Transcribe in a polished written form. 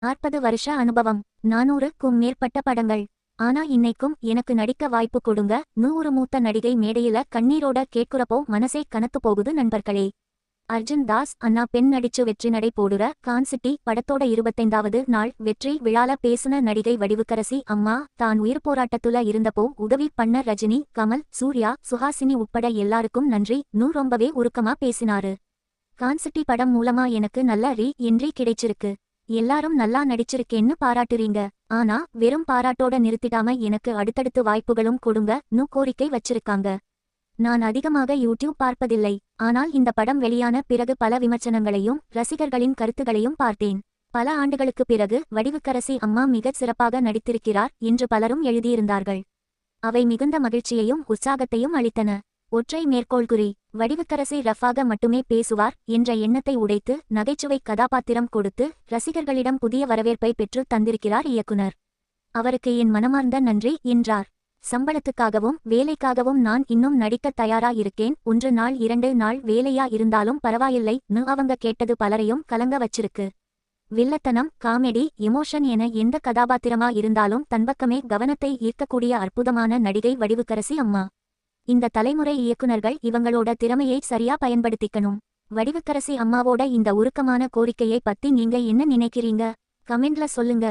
40 வருஷ அனுபவம், 400க்கும் மேற்பட்ட படங்கள். ஆனா இன்னைக்கும் எனக்கு நடிக்க வாய்ப்பு கொடுங்க. 100 மூத்த நடிகை மேடையில கண்ணீரோட கேட்குறப்போ மனசே கனத்து போகுது நண்பர்களே. அர்ஜுன் தாஸ் அண்ணா பெண் நடிச்சு வெற்றி நடை போடுற கான்சிட்டி படத்தோட 25வது நாள் வெற்றி விழால பேசுன நடிகை வடிவுக்கரசி அம்மா தான் உயிர் போராட்டத்துல இருந்தப்போ உதவி பண்ண ரஜினி, கமல், சூர்யா, சுஹாசினி உட்பட எல்லாருக்கும் நன்றி ரொம்பவே உருக்கமா பேசினாரு. கான்சிட்டி படம் மூலமா எனக்கு நல்ல என்ட்ரி கிடைச்சிருக்கு. எல்லாரும் நல்லா நடிச்சிருக்கேன்னு பாராட்டுறீங்க. ஆனா வெறும் பாராட்டோட நிறுத்திடாம எனக்கு அடுத்தடுத்து வாய்ப்புகளும் கொடுங்க கோரிக்கை வச்சிருக்காங்க. நான் அதிகமாக யூடியூப் பார்ப்பதில்லை. ஆனால் இந்த படம் வெளியான பிறகு பல விமர்சனங்களையும் ரசிகர்களின் கருத்துகளையும் பார்த்தேன். பல ஆண்டுகளுக்கு பிறகு வடிவுக்கரசி அம்மா மிகச் சிறப்பாக நடித்திருக்கிறார் என்று பலரும் எழுதியிருந்தார்கள். அவை மிகுந்த மகிழ்ச்சியையும் உற்சாகத்தையும் அளித்தன. ஒற்றை மேற்கோள் குறி: வடிவுக்கரசி ரஃபாக மட்டுமே பேசுவார் என்ற எண்ணத்தை உடைத்து நகைச்சுவை கதாபாத்திரம் கொடுத்து ரசிகர்களிடம் புதிய வரவேற்பை பெற்று தந்திருக்கிறார் இயக்குனர். அவருக்கு என் மனமார்ந்த நன்றி என்றார். சம்பளத்துக்காகவும் வேலைக்காகவும் நான் இன்னும் நடிக்க தயாரா இருக்கேன். 1 நாள் 2 நாள் வேலையா இருந்தாலும் பரவாயில்லை அவங்க கேட்டது பலரையும் கலங்க வச்சிருக்கு. வில்லத்தனம், காமெடி, எமோஷன் என எந்த கதாபாத்திரமா இருந்தாலும் தன்பக்கமே கவனத்தை ஈர்க்கக்கூடிய அற்புதமான நடிகை வடிவுக்கரசி அம்மா. இந்த தலைமுறை இயக்குனர்கள் இவங்களோட திறமையை சரியா பயன்படுத்திக்கணும். வடிவுக்கரசி அம்மாவோட இந்த உருக்கமான கோரிக்கையை பத்தி நீங்க என்ன நினைக்கிறீங்க? கமெண்ட்ல சொல்லுங்க.